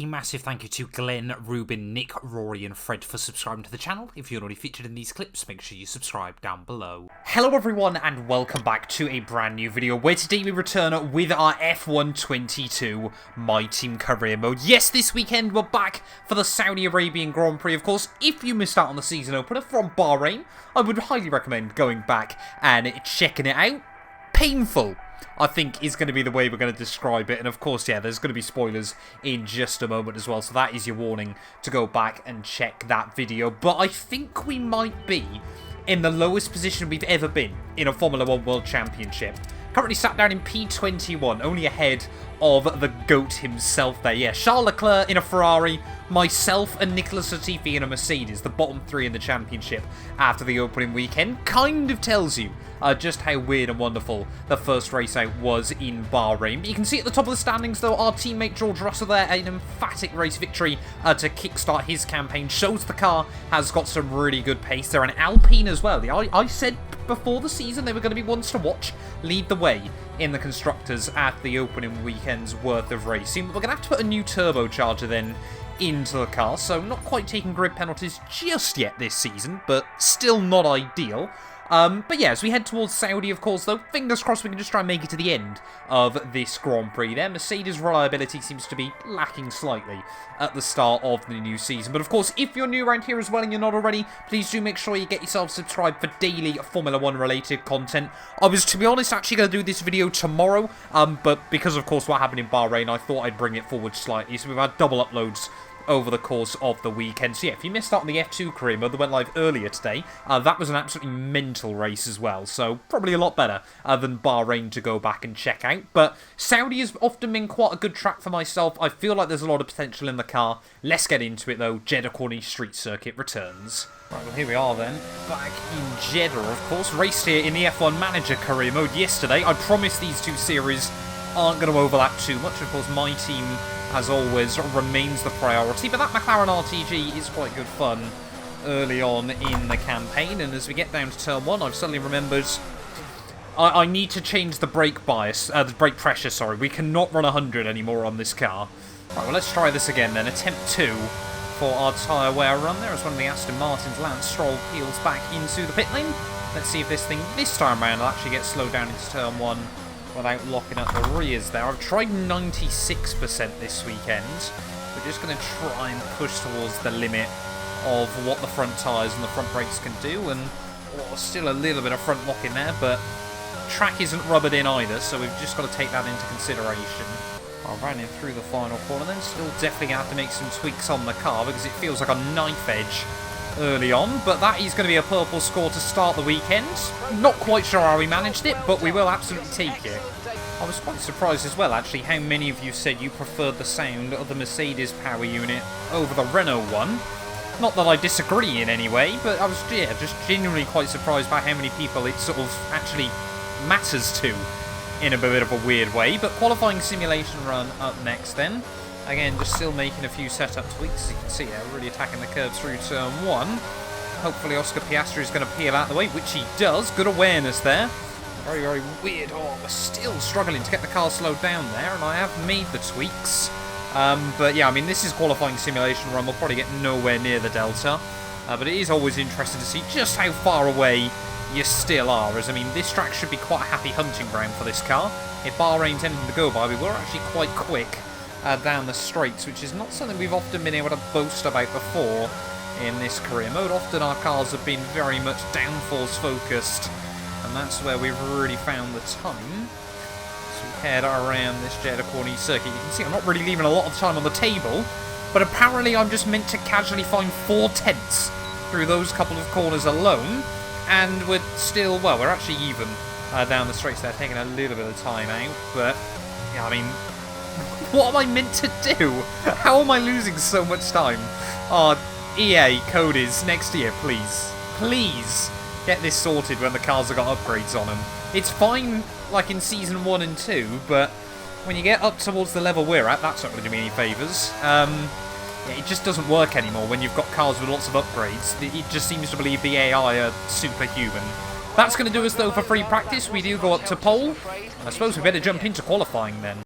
a massive thank you to Glenn, Ruben, Nick, Rory and Fred for subscribing to the channel. If you're already featured in these clips, make sure you subscribe down below. Hello everyone and welcome back to a brand new video where today we return with our F1 22 My Team career mode. Yes, this weekend we're back for the Saudi Arabian Grand Prix. Of course, if you missed out on the season opener from Bahrain, I would highly recommend going back and checking it out. Painful, I think, is going to be the way we're going to describe it. And of course, yeah, there's going to be spoilers in just a moment as well. So that is your warning to go back and check that video. But I think we might be in the lowest position we've ever been in a Formula 1 World Championship. Currently sat down in P21, only ahead of the GOAT himself there. Yeah, Charles Leclerc in a Ferrari, myself and Nicolas Latifi in a Mercedes, the bottom three in the championship after the opening weekend. Kind of tells you just how weird and wonderful the first race out was in Bahrain. But you can see at the top of the standings, though, our teammate George Russell there, an emphatic race victory to kickstart his campaign. Shows the car has got some really good pace. They're an Alpine as well. I said before the season they were going to be ones to watch, lead the way in the Constructors at the opening weekend's worth of racing. But we're going to have to put a new turbocharger then into the car, so not quite taking grid penalties just yet this season, but still not ideal. But yeah, as we head towards Saudi, of course, though, fingers crossed we can just try and make it to the end of this Grand Prix there. Mercedes' reliability seems to be lacking slightly at the start of the new season. But of course, if you're new around here as well and you're not already, please do make sure you get yourself subscribed for daily Formula 1 related content. I was, to be honest, actually going to do this video tomorrow, but because, of course, what happened in Bahrain, I thought I'd bring it forward slightly. So we've had double uploads over the course of the weekend. So yeah, if you missed out on the F2 career mode that went live earlier today, that was an absolutely mental race as well. So probably a lot better than Bahrain to go back and check out. But Saudi has often been quite a good track for myself. I feel like there's a lot of potential in the car. Let's get into it though. Jeddah Corniche Street Circuit returns. Right, well here we are then, back in Jeddah, of course. Raced here in the F1 Manager career mode yesterday. I promise these two series aren't going to overlap too much. Of course, my team, as always, remains the priority, but that McLaren RTG is quite good fun early on in the campaign. And as we get down to turn one, I've suddenly remembered I need to change the brake bias, the brake pressure, sorry. We cannot run 100 anymore on this car. Right, well, let's try this again then. Attempt 2 for our tyre wear run there as one of the Aston Martins, Lance Stroll, peels back into the pit lane. Let's see if this thing this time around will actually get slowed down into turn 1 without locking up the rears there. I've tried 96% this weekend. We're just going to try and push towards the limit of what the front tyres and the front brakes can do. And still a little bit of front lock in there, but track isn't rubbered in either, so we've just got to take that into consideration. I ran in through the final corner then. Still definitely going to have to make some tweaks on the car because it feels like a knife edge early on, but that is going to be a purple score to start the weekend. Not quite sure how we managed it, but we will absolutely take it. I was quite surprised as well, actually, how many of you said you preferred the sound of the Mercedes power unit over the Renault one. Not that I disagree in any way, but I was just genuinely quite surprised by how many people it sort of actually matters to in a bit of a weird way. But qualifying simulation run up next then. Again, just still making a few setup tweaks, as you can see here, really attacking the curves through turn 1. Hopefully Oscar Piastri is going to peel out the way, which he does. Good awareness there. Very, very weird. Oh, we're still struggling to get the car slowed down there, and I have made the tweaks. But yeah, I mean, this is qualifying simulation run. We'll probably get nowhere near the Delta. But it is always interesting to see just how far away you still are. As I mean, this track should be quite a happy hunting ground for this car. If Bahrain's anything to go by, we were actually quite quick down the straights, which is not something we've often been able to boast about before in this career mode. Often our cars have been very much downforce focused, and that's where we've really found the time. So we head around this Jeddah Corniche circuit. You can see I'm not really leaving a lot of time on the table, but apparently I'm just meant to casually find 4/10 through those couple of corners alone, and we're still, well, we're actually even down the straights there, taking a little bit of time out, but yeah, I mean, what am I meant to do? How am I losing so much time? Oh, EA, Codies, next year, please. Please get this sorted when the cars have got upgrades on them. It's fine, like in Season 1 and 2, but when you get up towards the level we're at, that's not going to do me any favours. It just doesn't work anymore when you've got cars with lots of upgrades. It just seems to believe the AI are superhuman. That's going to do us, though, for free practice. We do go up to pole. I suppose we better jump into qualifying, then.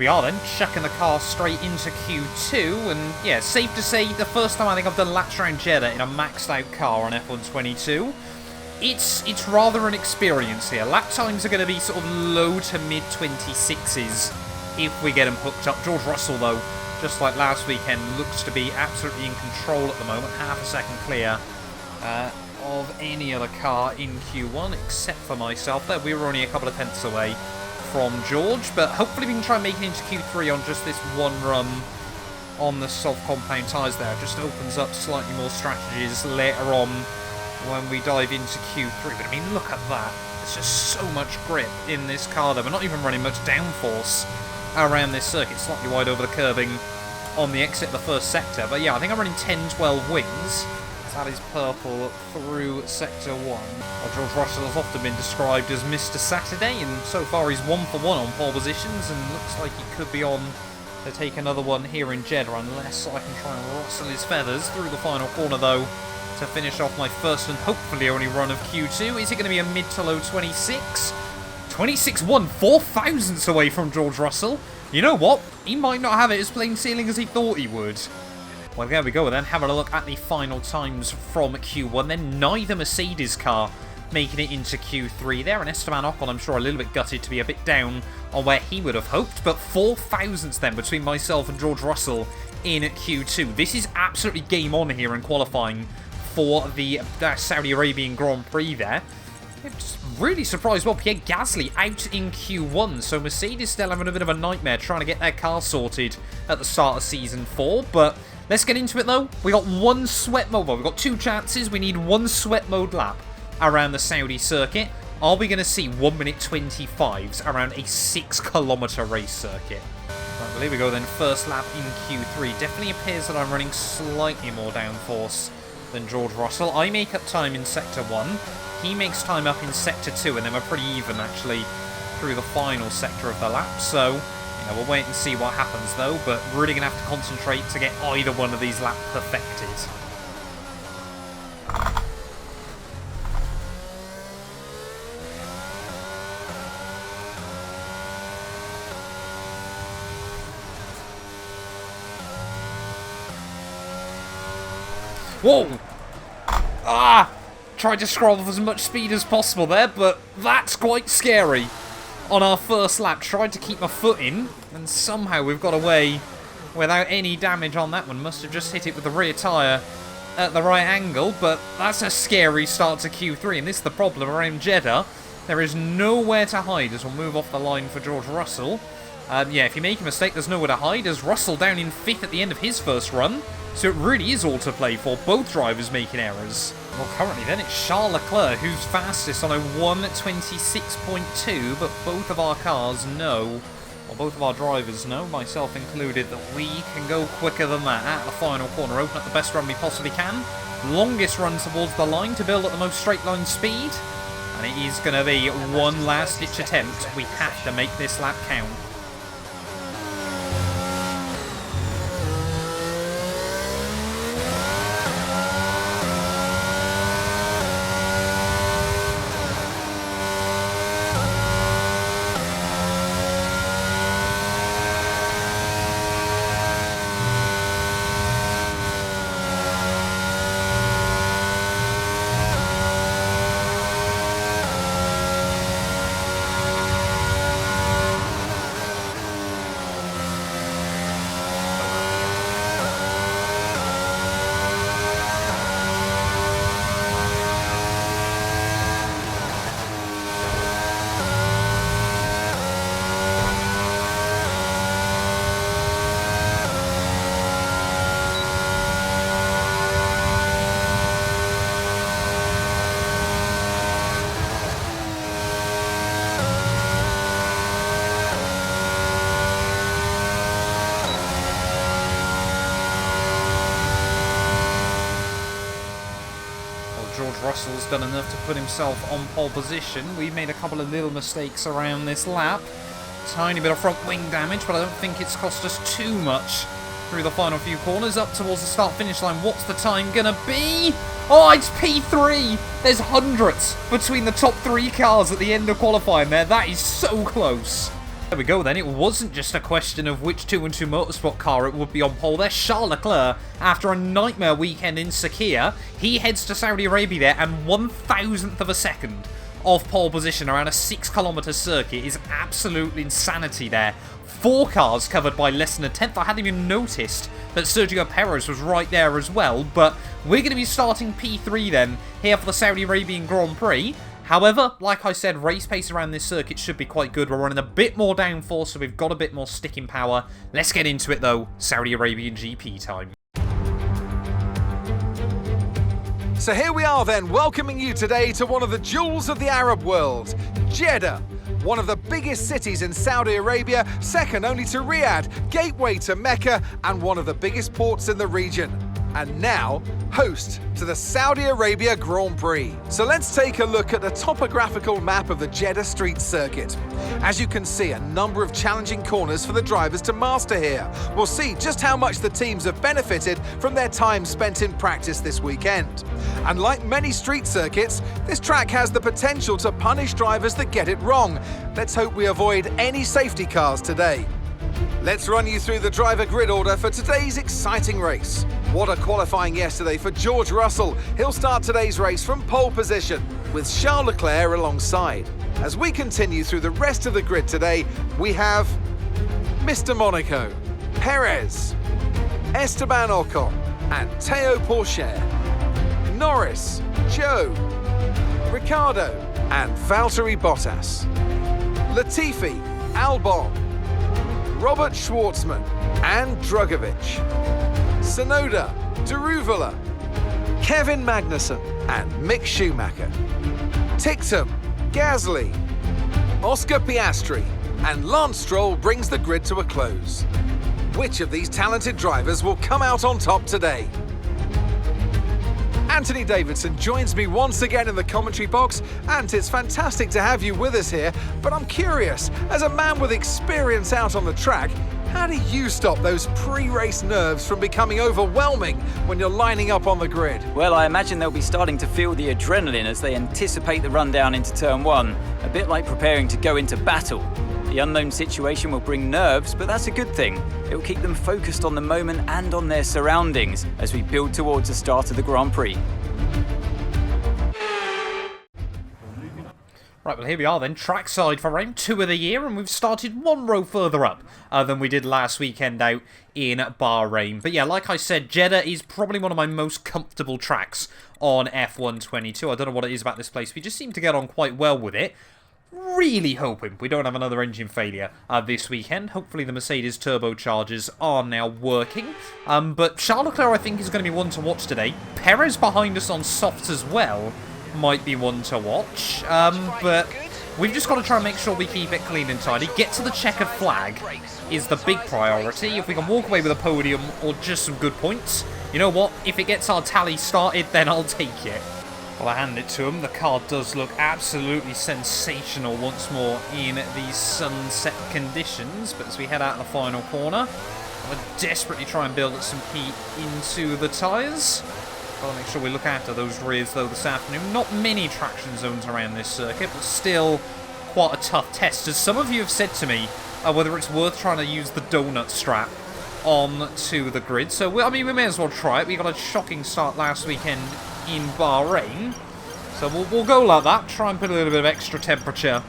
we are then, chucking the car straight into Q2, and yeah, safe to say, the first time I think I've done laps around Jeddah in a maxed out car on F122. It's rather an experience here. Lap times are going to be sort of low to mid 26s if we get them hooked up. George Russell, though, just like last weekend, looks to be absolutely in control at the moment, half a second clear of any other car in Q1, except for myself. There, we were only a couple of tenths away from George, but hopefully we can try and make it into Q3 on just this one run on the soft compound tyres there. It just opens up slightly more strategies later on when we dive into Q3. But I mean, look at that. There's just so much grip in this car there. We're not even running much downforce around this circuit. Slightly wide over the curbing on the exit of the first sector. But yeah, I think I'm running 10-12 wings. That is purple through Sector 1. Well, George Russell has often been described as Mr. Saturday, and so far he's 1 for 1 on pole positions, and looks like he could be on to take another one here in Jeddah, unless I can try and rustle his feathers through the final corner, though, to finish off my first and hopefully only run of Q2. Is it going to be a mid to low 26? 26-1, 4 thousandths away from George Russell. You know what? He might not have it as plain sailing as he thought he would. Well, there we go then, having a look at the final times from Q1. Then neither Mercedes car making it into Q3 there, and Esteban Ocon, I'm sure, a little bit gutted to be a bit down on where he would have hoped, but 4 thousandths then between myself and George Russell in Q2. This is absolutely game on here in qualifying for the Saudi Arabian Grand Prix there. It's really surprised, well, Pierre Gasly out in Q1, so Mercedes still having a bit of a nightmare trying to get their car sorted at the start of Season 4, but let's get into it, though. We got one sweat mode. Well, we've got 2 chances. We need one sweat mode lap around the Saudi circuit. Are we going to see 1 minute 25s around a 6-kilometre race circuit? Right, well, here we go then. First lap in Q3. Definitely appears that I'm running slightly more downforce than George Russell. I make up time in Sector 1. He makes time up in Sector 2, and then we're pretty even, actually, through the final sector of the lap. So we'll wait and see what happens, though, but really going to have to concentrate to get either one of these laps perfected. Whoa! Ah! Tried to scroll with as much speed as possible there, but that's quite scary. On our first lap, tried to keep my foot in, and somehow we've got away without any damage on that one. Must have just hit it with the rear tyre at the right angle, but that's a scary start to Q3, and this is the problem around Jeddah. There is nowhere to hide as we'll move off the line for George Russell. Yeah, if you make a mistake, there's nowhere to hide, as Russell down in 5th at the end of his first run, so it really is all to play for, both drivers making errors. Well, currently then, it's Charles Leclerc who's fastest on a 1:26.2, but both of our cars know, or both of our drivers know, myself included, that we can go quicker than that at the final corner. Open up the best run we possibly can. Longest run towards the line to build at the most straight line speed. And it is going to be one last ditch attempt. We have to make this lap count. Russell's done enough to put himself on pole position. We've made a couple of little mistakes around this lap. Tiny bit of front wing damage, but I don't think it's cost us too much through the final few corners. Up towards the start-finish line. What's the time going to be? Oh, it's P3! There's hundreds between the top 3 cars at the end of qualifying there. That is so close. There we go then, it wasn't just a question of which 2-2 Motorsport car it would be on pole there. Charles Leclerc, after a nightmare weekend in Sakhir, he heads to Saudi Arabia there, and 1,000th of a second of pole position around a 6-kilometre circuit is absolute insanity there. 4 cars covered by less than a tenth. I hadn't even noticed that Sergio Perez was right there as well, but we're going to be starting P3 then, here for the Saudi Arabian Grand Prix. However, like I said, race pace around this circuit should be quite good. We're running a bit more downforce, so we've got a bit more sticking power. Let's get into it though. Saudi Arabian GP time. So here we are then, welcoming you today to one of the jewels of the Arab world, Jeddah. One of the biggest cities in Saudi Arabia, second only to Riyadh, gateway to Mecca, and one of the biggest ports in the region. And now, host to the Saudi Arabia Grand Prix. So let's take a look at the topographical map of the Jeddah Street Circuit. As you can see, a number of challenging corners for the drivers to master here. We'll see just how much the teams have benefited from their time spent in practice this weekend. And like many street circuits, this track has the potential to punish drivers that get it wrong. Let's hope we avoid any safety cars today. Let's run you through the driver grid order for today's exciting race. What a qualifying yesterday for George Russell. He'll start today's race from pole position, with Charles Leclerc alongside. As we continue through the rest of the grid today, we have Mr. Monaco, Perez, Esteban Ocon, and Théo Pourchaire, Norris, Joe, Ricciardo, and Valtteri Bottas, Latifi, Albon, Robert Schwartzman and Drugovic, Sonoda, Deruvala, Kevin Magnussen and Mick Schumacher, Ticktum, Gasly, Oscar Piastri and Lance Stroll brings the grid to a close. Which of these talented drivers will come out on top today? Anthony Davidson joins me once again in the commentary box, and it's fantastic to have you with us here, but I'm curious, as a man with experience out on the track, how do you stop those pre-race nerves from becoming overwhelming when you're lining up on the grid? Well, I imagine they'll be starting to feel the adrenaline as they anticipate the rundown into turn 1, a bit like preparing to go into battle. The unknown situation will bring nerves, but that's a good thing. It will keep them focused on the moment and on their surroundings as we build towards the start of the Grand Prix. Right, well here we are then, trackside for round 2 of the year, and we've started 1 row further up than we did last weekend out in Bahrain. But yeah, like I said, Jeddah is probably one of my most comfortable tracks on F1 22. I don't know what it is about this place, we just seem to get on quite well with it. Really hoping we don't have another engine failure this weekend. Hopefully the Mercedes turbochargers are now working. But Charles Leclerc, I think, is going to be one to watch today. Perez behind us on softs as well might be one to watch. But we've just got to try and make sure we keep it clean and tidy. Get to the checkered flag is the big priority. If we can walk away with a podium or just some good points, you know what? If it gets our tally started, then I'll take it. Well, I hand it to him. The car does look absolutely sensational once more in these sunset conditions. But as we head out the final corner, we'll desperately try and build up some heat into the tyres. Got to make sure we look after those rears, though, this afternoon. Not many traction zones around this circuit, but still quite a tough test. As some of you have said to me, whether it's worth trying to use the donut strap onto the grid. So, we may as well try it. We got a shocking start last weekend in Bahrain, so we'll go like that, try and put a little bit of extra temperature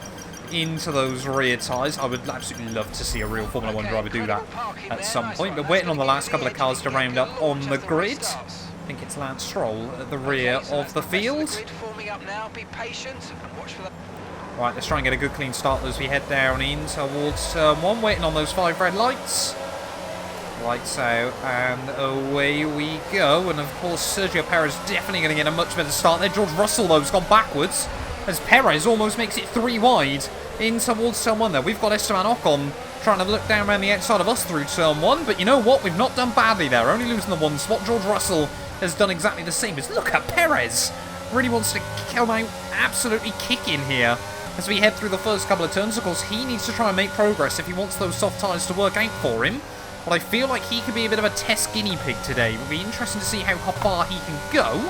into those rear tyres. I would absolutely love to see a real Formula 1 driver do that at some point, but waiting on the last couple of cars to round up on the grid. I think it's Lance Stroll at the rear of the field. Right, let's try and get a good clean start as we head down in towards turn 1, waiting on those 5 red lights. Lights out, and away we go. And of course, Sergio Perez definitely going to get a much better start there. George Russell, though, has gone backwards as Perez almost makes it 3 wide in towards turn 1 there. We've got Esteban Ocon trying to look down around the outside of us through turn 1, but you know what? We've not done badly there, only losing the 1 spot. George Russell has done exactly the same. As look at Perez, really wants to come out absolutely kicking here as we head through the first couple of turns. Of course, he needs to try and make progress if he wants those soft tyres to work out for him. But I feel like he could be a bit of a test guinea pig today. It would be interesting to see how far he can go.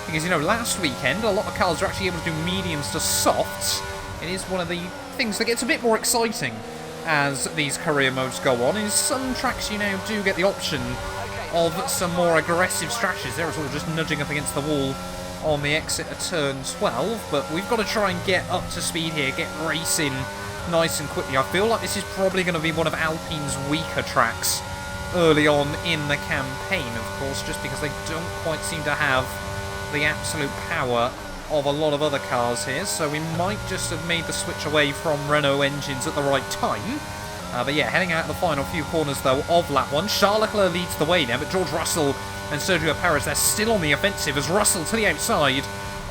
Because, you know, last weekend, a lot of cars are actually able to do mediums to softs. It is one of the things that gets a bit more exciting as these career modes go on. In some tracks you now do get the option of some more aggressive strategies. There is all just nudging up against the wall on the exit of turn 12, but we've got to try and get up to speed here, get racing nice and quickly. I feel like this is probably going to be one of Alpine's weaker tracks early on in the campaign, of course, just because they don't quite seem to have the absolute power of a lot of other cars here, so we might just have made the switch away from Renault engines at the right time. But yeah, heading out the final few corners, though, of lap 1. Charles Leclerc leads the way now, but George Russell and Sergio Perez, they're still on the offensive as Russell to the outside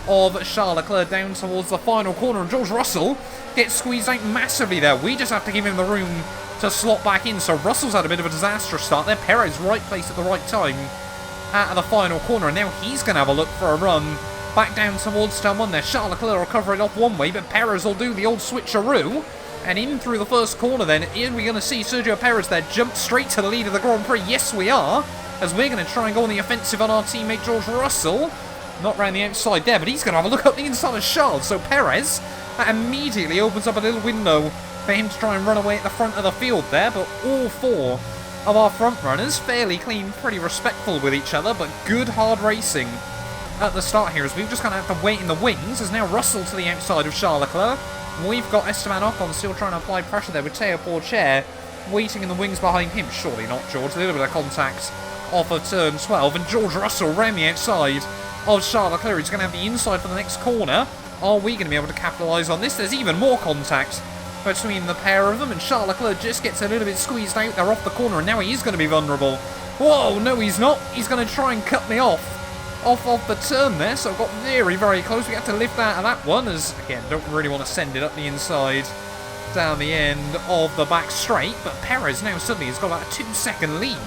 of Charles Leclerc down towards the final corner, and George Russell gets squeezed out massively there. We just have to give him the room to slot back in, so Russell's had a bit of a disastrous start there. Perez right place at the right time at the final corner, and now he's going to have a look for a run back down towards turn 1 there. Charles Leclerc will cover it off one way, but Perez will do the old switcheroo. And in through the first corner then, are we going to see Sergio Perez there jump straight to the lead of the Grand Prix? Yes, we are, as we're going to try and go on the offensive on our teammate George Russell. Not round the outside there, but he's going to have a look up the inside of Charles. So Perez, that immediately opens up a little window for him to try and run away at the front of the field there. But all four of our front runners, fairly clean, pretty respectful with each other, but good hard racing at the start here, as we've just going to have to wait in the wings. As now Russell to the outside of Charles Leclerc. We've got Esteban Ocon still trying to apply pressure there with Teo Porcher waiting in the wings behind him. Surely not, George. A little bit of contact off of turn 12, and George Russell round the outside of Charles Leclerc. He's going to have the inside for the next corner. Are we going to be able to capitalise on this? There's even more contact between the pair of them, and Charles Leclerc just gets a little bit squeezed out there off the corner, and now he is going to be vulnerable. Whoa, no he's not. He's going to try and cut me off the turn there, so I've got very, very close. We had to lift out of that one, as, again, don't really want to send it up the inside down the end of the back straight, but Perez now suddenly has got about a 2-second lead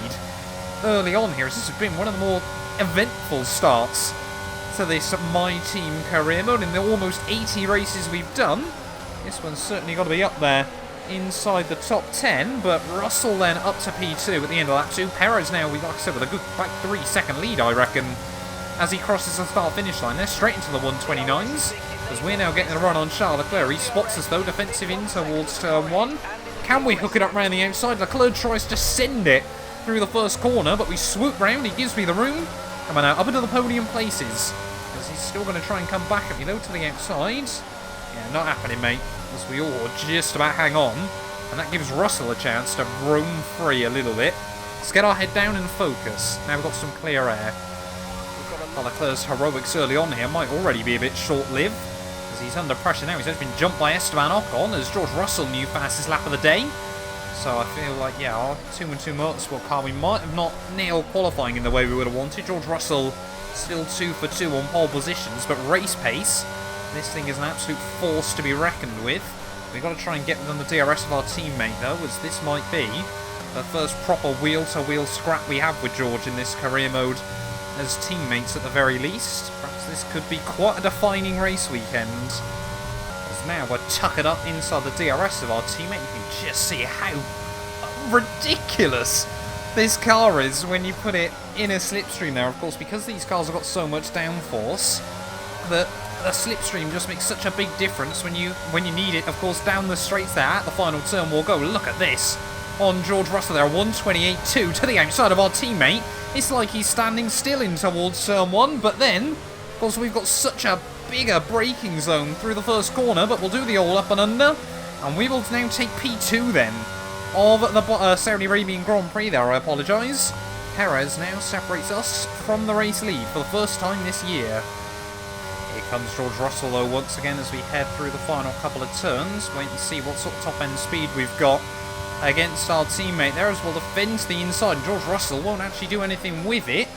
early on here, as this has been one of the more eventful starts to this My Team career mode. In the almost 80 races we've done, this one's certainly got to be up there inside the top 10, but Russell then up to P2 at the end of lap 2. Perez now, like I said, with a good, like, 3-second lead, I reckon, as he crosses the start-finish line. They're straight into the 129s, as we're now getting a run on Charles Leclerc. He spots us, though, defensive in towards turn 1. Can we hook it up round the outside? Leclerc tries to send it through the first corner, but we swoop round. He gives me the room. Coming out up into the podium places, as he's still going to try and come back at me, though, to the outside. Yeah, not happening, mate, as we all just about hang on, and that gives Russell a chance to roam free a little bit. Let's get our head down and focus. Now we've got some clear air. Leclerc's heroics early on here might already be a bit short-lived, as he's under pressure now. He's just been jumped by Esteban Ocon, as George Russell knew fastest lap of the day. So I feel like, yeah, our 2-2 Motorsport car, we might have not nailed qualifying in the way we would have wanted. George Russell still 2 for 2 on pole positions, but race pace, this thing is an absolute force to be reckoned with. We've got to try and get within the DRS of our teammate, though, as this might be the first proper wheel-to-wheel scrap we have with George in this career mode as teammates at the very least. Perhaps this could be quite a defining race weekend. As now we're tuckered up inside the DRS of our teammate. You can just see how ridiculous this car is when you put it in a slipstream there. Of course, because these cars have got so much downforce, that the slipstream just makes such a big difference when you need it. Of course, down the straights there at the final turn we'll go. Look at this on George Russell there, 128.2 to the outside of our teammate. It's like he's standing still in towards turn 1, but then, of course, we've got such a bigger braking zone through the first corner, but we'll do the all up and under, and we will now take P2 then of the Saudi Arabian Grand Prix there, I apologise. Perez now separates us from the race lead for the first time this year. Here comes George Russell, though, once again, as we head through the final couple of turns. Wait and see what sort of top-end speed we've got against our teammate there, as we'll defend the inside. George Russell won't actually do anything with it.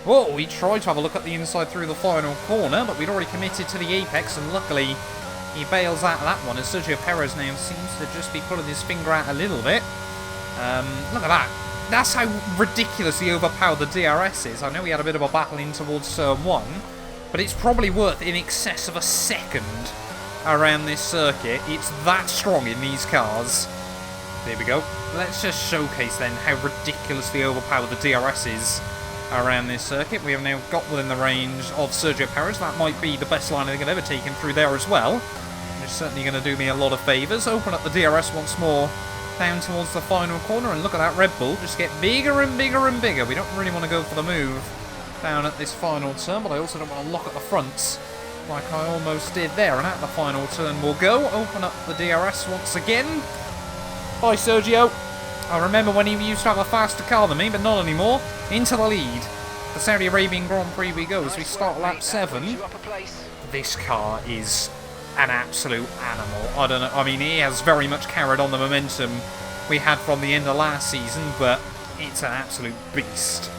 Whoa, he tried to have a look at the inside through the final corner, but we'd already committed to the apex, and luckily he bails out of that one, as Sergio Perez now seems to just be pulling his finger out a little bit. Look at that. That's how ridiculously overpowered the DRS is. I know we had a bit of a battle in towards turn 1, but it's probably worth in excess of a second around this circuit. It's that strong in these cars. There we go. Let's just showcase then how ridiculously overpowered the DRS is around this circuit. We have now got within the range of Sergio Perez. That might be the best line I think I've ever taken through there as well. It's certainly going to do me a lot of favours. Open up the DRS once more down towards the final corner, and look at that Red Bull just get bigger and bigger and bigger. We don't really want to go for the move down at this final turn, but I also don't want to lock at the fronts like I almost did there. And at the final turn we'll go. Open up the DRS once again. Bye, Sergio. I remember when he used to have a faster car than me, but not anymore. Into the lead. The Saudi Arabian Grand Prix we go as we start lap 7. This car is an absolute animal. I don't know. I mean, he has very much carried on the momentum we had from the end of last season, but it's an absolute beast.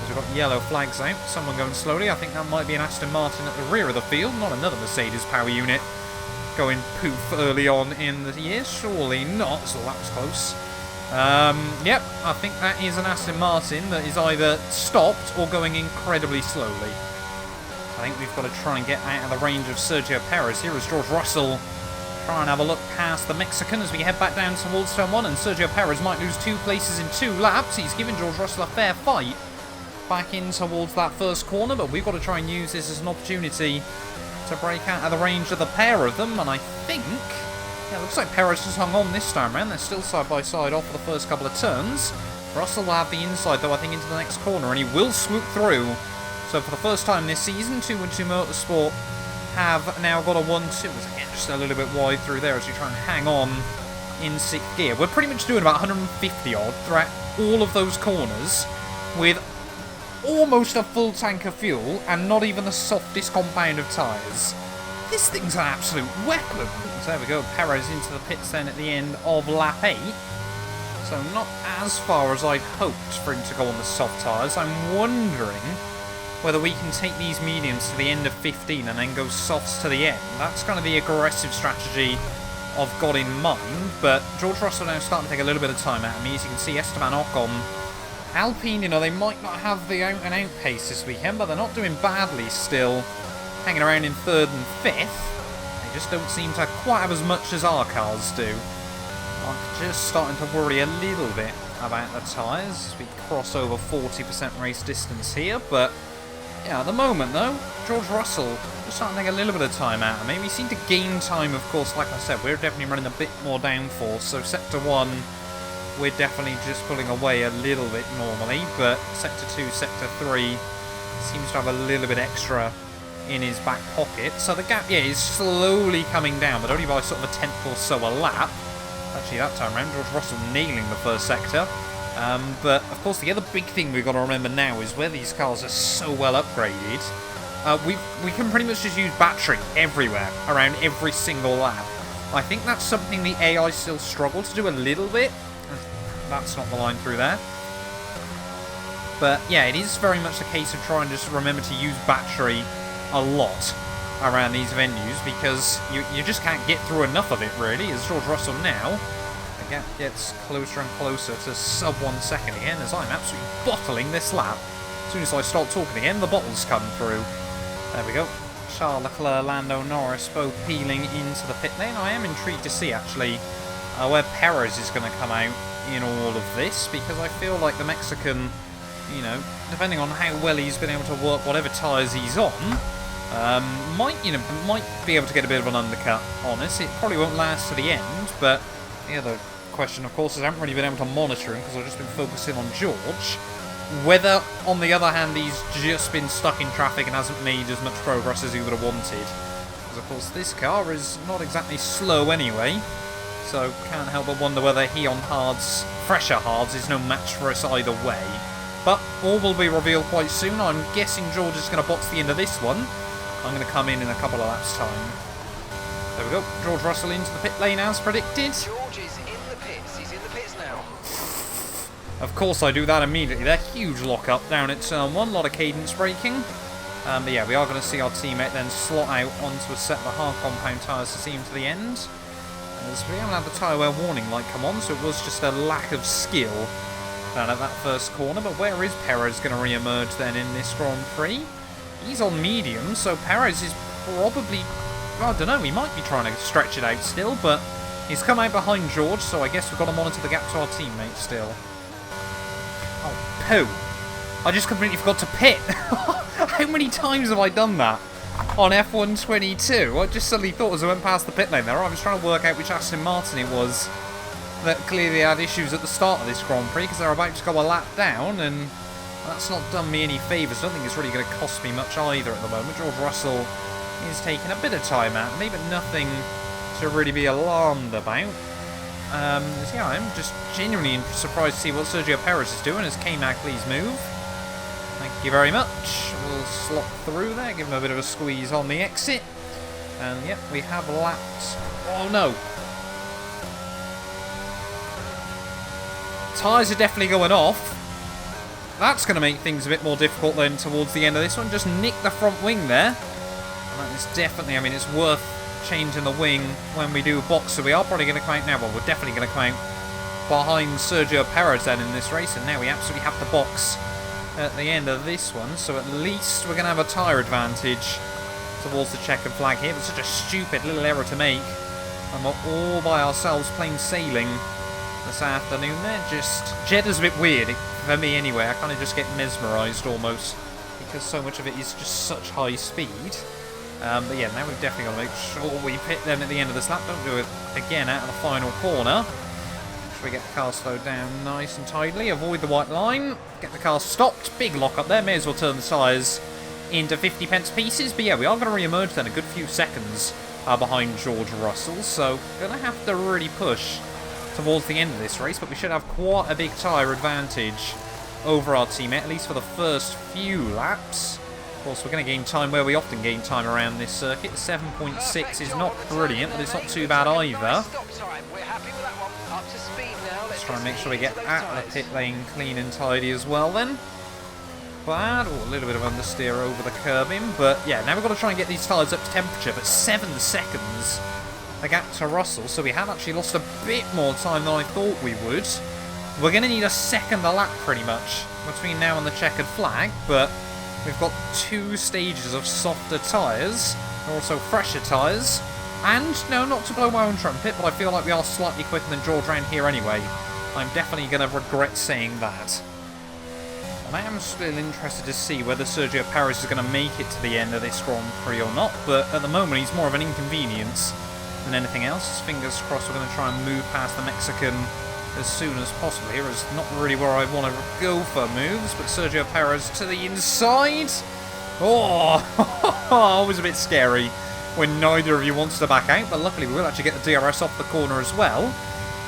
We've got yellow flags out. Someone going slowly. I think that might be an Aston Martin at the rear of the field, not another Mercedes power unit going poof early on in the year. Surely not, so that was close. Yep, I think that is an Aston Martin that is either stopped or going incredibly slowly. I think we've got to try and get out of the range of Sergio Perez here as George Russell try and have a look past the Mexican as we head back down towards turn 1, and Sergio Perez might lose 2 places in 2 laps. He's given George Russell a fair fight back in towards that first corner, but we've got to try and use this as an opportunity to break out of the range of the pair of them, and I think, yeah, it looks like Perez has hung on this time around. They're still side by side off for the first couple of turns. Russell will have the inside though, I think, into the next corner, and he will swoop through. So for the first time this season, 212 Motorsport have now got a 1-2. Again, just a little bit wide through there as we try and hang on in 6th gear. We're pretty much doing about 150 odd throughout all of those corners with almost a full tank of fuel and not even the softest compound of tyres. This thing's an absolute weapon. So there we go, Perez into the pits then at the end of lap 8. So not as far as I'd hoped for him to go on the soft tyres. I'm wondering whether we can take these mediums to the end of 15 and then go softs to the end. That's kind of the aggressive strategy I've got in mind, but George Russell now starting to take a little bit of time out of me. As you can see, Esteban Ocon, Alpine, you know, they might not have the out-and-out pace this weekend, but they're not doing badly still, hanging around in 3rd and 5th. They just don't seem to quite have as much as our cars do. I'm just starting to worry a little bit about the tyres as we cross over 40% race distance here, but yeah, at the moment though, George Russell just starting to take a little bit of time out of me. We seem to gain time, of course. Like I said, we're definitely running a bit more downforce, so Sector 1, we're definitely just pulling away a little bit normally, but Sector 2, Sector 3 seems to have a little bit extra in his back pocket. So the gap, yeah, is slowly coming down, but only by sort of a 10th or so a lap. Actually, that time around, George Russell nailing the first sector. But, of course, the other big thing we've got to remember now is where these cars are so well upgraded, we can pretty much just use battery everywhere, around every single lap. I think that's something the AI still struggle to do a little bit. That's not the line through there. But, yeah, it is very much a case of trying to just remember to use battery a lot around these venues, because you just can't get through enough of it, really, as George Russell now the gap gets closer and closer to sub 1 second again, as I'm absolutely bottling this lap. As soon as I start talking again, the bottles come through. There we go. Charles Leclerc, Lando Norris both peeling into the pit lane. I am intrigued to see, actually, where Perez is going to come out in all of this, because I feel like the Mexican, you know, depending on how well he's been able to work whatever tyres he's on, might be able to get a bit of an undercut on us. It probably won't last to the end, but the other question, of course, is I haven't really been able to monitor him because I've just been focusing on George. Whether, on the other hand, he's just been stuck in traffic and hasn't made as much progress as he would have wanted. Because, of course, this car is not exactly slow anyway, so can't help but wonder whether he on hards, fresher hards, is no match for us either way. But all will be revealed quite soon. I'm guessing George is going to box the end of this one. I'm going to come in a couple of laps' time. There we go. George Russell into the pit lane as predicted. George is in the pits. He's in the pits now. Of course I do that immediately. They're huge lock-up down at turn 1. A lot of cadence braking. But yeah, we are going to see our teammate then slot out onto a set of the hard compound tyres to see him to the end. As we haven't had the tyre wear warning light come on, so it was just a lack of skill down at that first corner. But where is Perez going to re-emerge then in this Grand Prix? He's on medium, so Perez is probably, well, I don't know, he might be trying to stretch it out still, but he's come out behind George, so I guess we've got to monitor the gap to our teammate still. Oh, poo. I just completely forgot to pit. How many times have I done that on F1 22? I just suddenly thought as I went past the pit lane there, I was trying to work out which Aston Martin it was that clearly had issues at the start of this Grand Prix because they're about to go a lap down, and that's not done me any favours. I don't think it's really going to cost me much either at the moment. George Russell is taking a bit of time out, but nothing to really be alarmed about. So yeah, I'm just genuinely surprised to see what Sergio Perez is doing. As K-Mag, please move. Thank you very much. We'll slot through there, give him a bit of a squeeze on the exit. And yep, we have lapped. Oh no! Tyres are definitely going off. That's going to make things a bit more difficult then towards the end of this one. Just nick the front wing there. And that is definitely, I mean, it's worth changing the wing when we do box. So we are probably going to come out now. Well, we're definitely going to come out behind Sergio Perez then in this race. And now we absolutely have to box at the end of this one. So at least we're going to have a tyre advantage towards the checkered flag here. But such a stupid little error to make. And we're all by ourselves plain sailing this afternoon there. Just Jeddah's a bit weird for me anyway. I kind of just get mesmerised almost because so much of it is just such high speed. But yeah, now we've definitely got to make sure we pit them at the end of this lap. Don't do it again out of the final corner. Should we get the car slowed down nice and tidily? Avoid the white line. Get the car stopped. Big lock up there. May as well turn the tyres into 50 pence pieces. But yeah, we are going to re-emerge then a good few seconds behind George Russell. So going to have to really push towards the end of this race, but we should have quite a big tyre advantage over our teammate, at least for the first few laps. Of course, we're going to gain time where we often gain time around this circuit. 7.6 is not brilliant, but it's not too bad either. Let's try and make sure we get at the pit lane clean and tidy as well then. Bad, a little bit of understeer over the curbing, but yeah, now we've got to try and get these tyres up to temperature, but 7 seconds the gap to Russell, so we have actually lost a bit more time than I thought we would. We're going to need a second a lap pretty much between now and the checkered flag, but we've got 2 stages of softer tyres, also fresher tyres, and no, not to blow my own trumpet, but I feel like we are slightly quicker than George around here anyway. I'm definitely going to regret saying that. And I am still interested to see whether Sergio Perez is going to make it to the end of this Grand Prix or not, but at the moment he's more of an inconvenience than anything else. Fingers crossed we're going to try and move past the Mexican as soon as possible here. It's not really where I want to go for moves, but Sergio Perez to the inside. Oh, always a bit scary when neither of you wants to back out, but luckily we will actually get the DRS off the corner as well.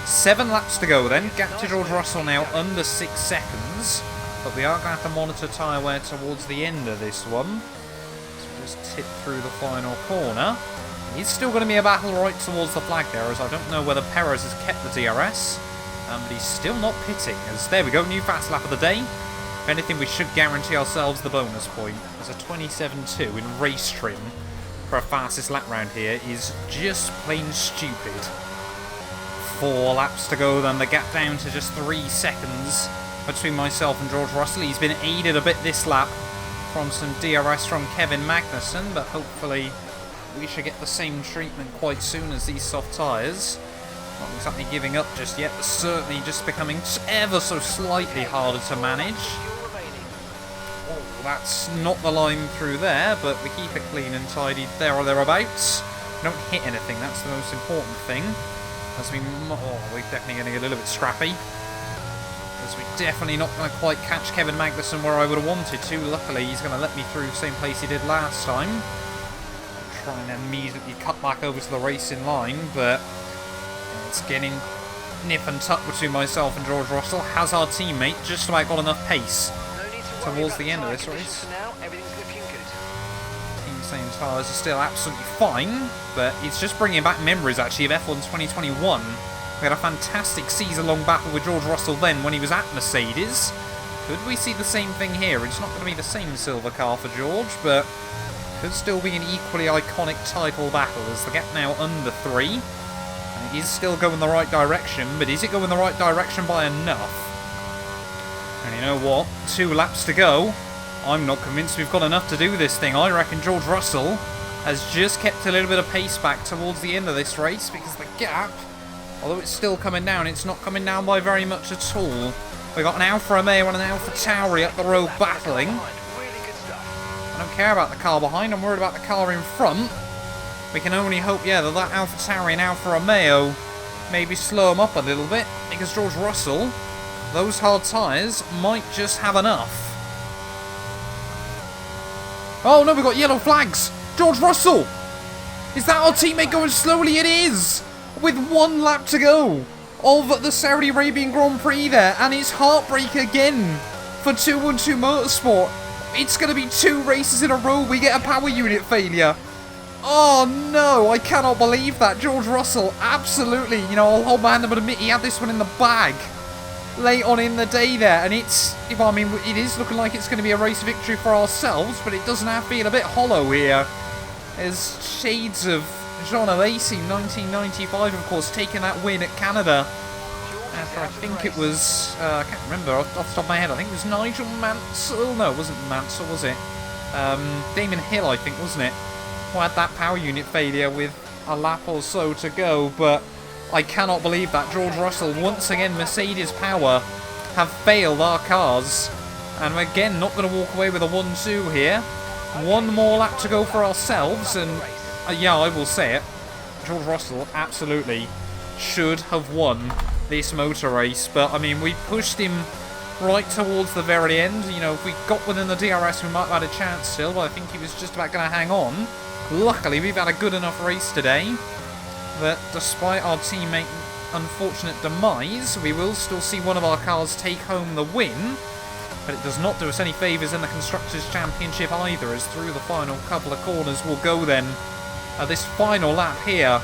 7 laps to go then. Gap to George Russell now under 6 seconds, but we are going to have to monitor tyre wear towards the end of this one. So we'll just tip through the final corner. It's still going to be a battle right towards the flag there, as I don't know whether Perez has kept the DRS, but he's still not pitting. As there we go, new fast lap of the day. If anything, we should guarantee ourselves the bonus point. As a 27.2 in race trim for a fastest lap round here is just plain stupid. 4 laps to go then, the gap down to just 3 seconds between myself and George Russell. He's been aided a bit this lap from some DRS from Kevin Magnussen, but hopefully we should get the same treatment quite soon as these soft tyres. Not exactly giving up just yet, but certainly just becoming ever so slightly harder to manage. Oh, that's not the line through there, but we keep it clean and tidy there or thereabouts. We don't hit anything, that's the most important thing. As we're definitely going to get a little bit scrappy. As we're definitely not going to quite catch Kevin Magnussen where I would have wanted to. Luckily, he's going to let me through the same place he did last time. Trying to immediately cut back over to the racing line, but it's getting nip and tuck between myself and George Russell. Has our teammate just about got enough pace towards the end of this race? Team saying tyres are still absolutely fine, but it's just bringing back memories actually of F1 2021. We had a fantastic season-long battle with George Russell then when he was at Mercedes. Could we see the same thing here? It's not going to be the same silver car for George, but could still be an equally iconic title battle as the gap now under 3. And it is still going the right direction, but is it going the right direction by enough? And you know what? 2 laps to go. I'm not convinced we've got enough to do this thing. I reckon George Russell has just kept a little bit of pace back towards the end of this race because the gap, although it's still coming down, it's not coming down by very much at all. We've got an Alfa Romeo and an Alfa Tauri up the road battling. I don't care about the car behind, I'm worried about the car in front. We can only hope, yeah, that Alfa Tauri and Alfa Romeo maybe slow him up a little bit, because George Russell, those hard tyres might just have enough. Oh no, we've got yellow flags. George Russell! Is that our teammate going slowly? It is! With 1 lap to go of the Saudi Arabian Grand Prix there, and it's heartbreak again for 212 Motorsport. It's going to be 2 races in a row we get a power unit failure. Oh no, I cannot believe that. George Russell, absolutely, you know, I'll hold my hand up and admit he had this one in the bag late on in the day there, and it's, well, I mean, it is looking like it's going to be a race victory for ourselves, but it doesn't have to be a bit hollow here. There's shades of Jean Alesi, 1995, of course, taking that win at Canada. After, I think it was, I can't remember off the top of my head, I think it was Nigel Mansell. No, it wasn't Mansell, was it? Damon Hill, I think, wasn't it? Who had that power unit failure with a lap or so to go, but I cannot believe that George Russell, once again, Mercedes power, have failed our cars. And we're again not going to walk away with a 1-2 here. 1 more lap to go for ourselves, and yeah, I will say it, George Russell absolutely should have won this motor race, but I mean, we pushed him right towards the very end. You know, if we got within the DRS, we might have had a chance still, but I think he was just about going to hang on. Luckily, we've had a good enough race today that despite our teammate unfortunate demise, we will still see one of our cars take home the win. But it does not do us any favours in the Constructors' Championship either, as through the final couple of corners we'll go then. This final lap here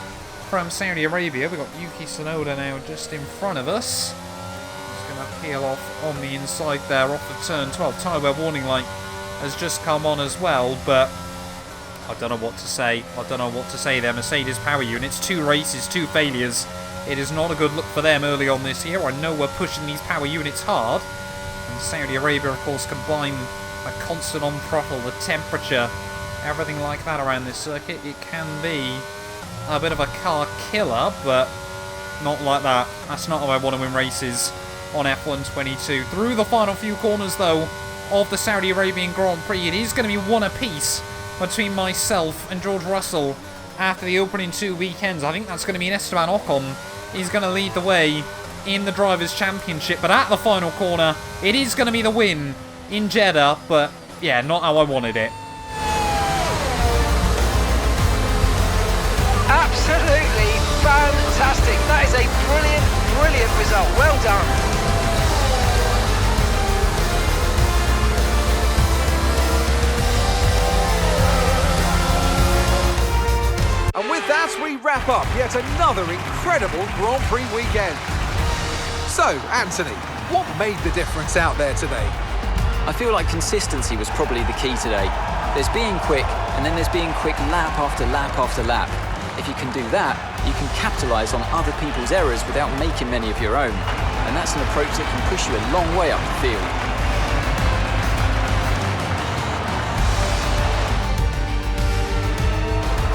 from Saudi Arabia. We've got Yuki Tsunoda now just in front of us. He's going to peel off on the inside there, off of turn 12. Tyre wear warning light has just come on as well, but I don't know what to say. I don't know what to say there. Mercedes power units, 2 races, 2 failures. It is not a good look for them early on this year. I know we're pushing these power units hard. And Saudi Arabia, of course, combine a constant on throttle, the temperature, everything like that around this circuit. It can be a bit of a car killer, but not like that. That's not how I want to win races on F1 22. Through the final few corners, though, of the Saudi Arabian Grand Prix, it is going to be 1 apiece between myself and George Russell after the opening 2 weekends. I think that's going to be Esteban Ocon. He's going to lead the way in the Drivers' Championship, but at the final corner, it is going to be the win in Jeddah, but yeah, not how I wanted it. Absolutely fantastic. That is a brilliant, brilliant result. Well done. And with that, we wrap up yet another incredible Grand Prix weekend. So, Anthony, what made the difference out there today? I feel like consistency was probably the key today. There's being quick, and then there's being quick lap after lap after lap. If you can do that, you can capitalise on other people's errors without making many of your own. And that's an approach that can push you a long way up the field.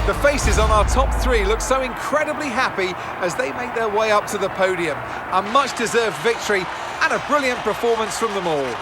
The faces on our top 3 look so incredibly happy as they make their way up to the podium. A much-deserved victory and a brilliant performance from them all.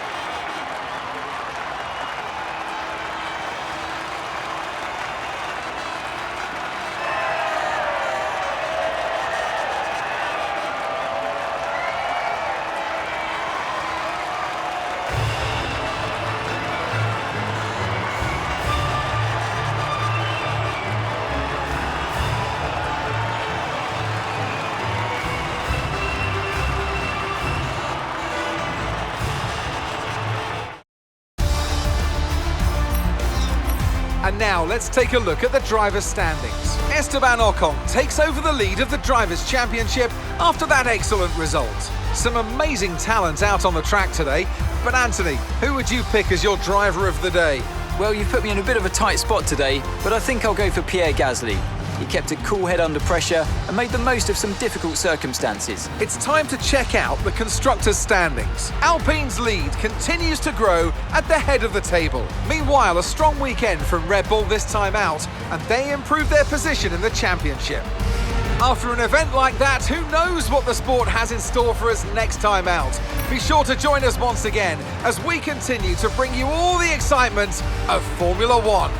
And now let's take a look at the drivers' standings. Esteban Ocon takes over the lead of the Drivers' Championship after that excellent result. Some amazing talent out on the track today, but Anthony, who would you pick as your driver of the day? Well, you've put me in a bit of a tight spot today, but I think I'll go for Pierre Gasly. He kept a cool head under pressure and made the most of some difficult circumstances. It's time to check out the Constructors' standings. Alpine's lead continues to grow at the head of the table. Meanwhile, a strong weekend from Red Bull this time out, and they improved their position in the championship. After an event like that, who knows what the sport has in store for us next time out? Be sure to join us once again as we continue to bring you all the excitement of Formula One.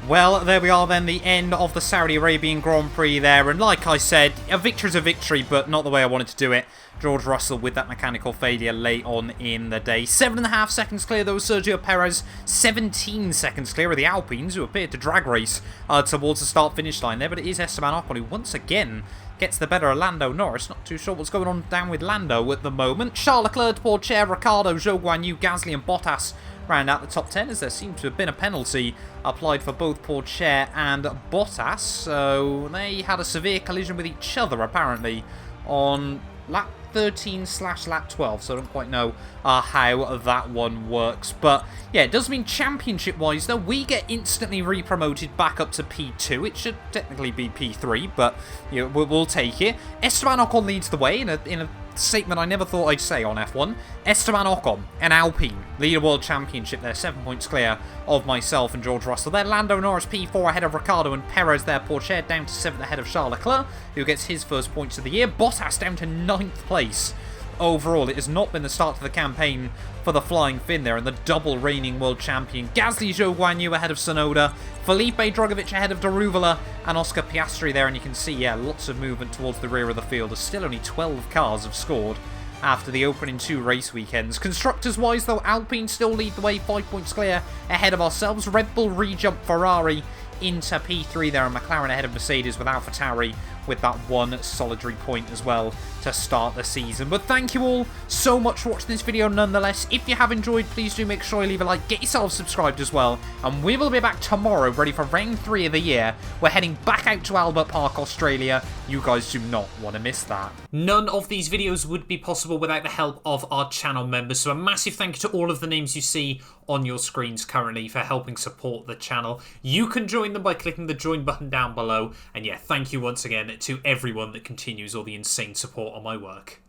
Well, there we are then, the end of the Saudi Arabian Grand Prix there. And like I said, a victory's a victory, but not the way I wanted to do it. George Russell with that mechanical failure late on in the day. 7.5 seconds clear, though, Sergio Perez. 17 seconds clear of the Alpines, who appeared to drag race towards the start-finish line there. But it is Esteban Ocon who once again gets the better of Lando Norris. Not too sure what's going on down with Lando at the moment. Charles Leclerc, Porsche, Ricciardo, Zhou Guanyu, Gasly and Bottas round out the top 10, as there seems to have been a penalty applied for both Porsche and Bottas. So they had a severe collision with each other, apparently, on lap 13/lap 12, so I don't quite know how that one works. But yeah, it does mean championship-wise, though, we get instantly re-promoted back up to P2. It should technically be P3, but you know, we'll take it. Esteban Ocon leads the way in a statement I never thought I'd say on F1. Esteban Ocon, an Alpine, lead a world championship there, 7 points clear of myself and George Russell there. Lando Norris P4 ahead of Ricciardo and Perez there. Porsche down to 7th ahead of Charles Leclerc, who gets his first points of the year. Bottas down to 9th place. Overall, it has not been the start to the campaign for the Flying Finn there, and the double reigning world champion. Gasly, Zhou Guanyu ahead of Tsunoda, Felipe Drugovich ahead of Daruvala, and Oscar Piastri there, and you can see, yeah, lots of movement towards the rear of the field, as still only 12 cars have scored after the opening 2 race weekends. Constructors-wise, though, Alpine still lead the way, 5 points clear ahead of ourselves. Red Bull re-jump Ferrari into P3 there, and McLaren ahead of Mercedes with AlphaTauri with that one solitary point as well to start the season. But thank you all so much for watching this video nonetheless. If you have enjoyed, please do make sure you leave a like, get yourself subscribed as well, and we will be back tomorrow ready for round 3 of the year. We're heading back out to Albert Park, Australia. You guys do not want to miss that. None of these videos would be possible without the help of our channel members, so a massive thank you to all of the names you see on your screens currently for helping support the channel. You can join them by clicking the join button down below, and yeah, thank you once again to everyone that continues all the insane support on my work.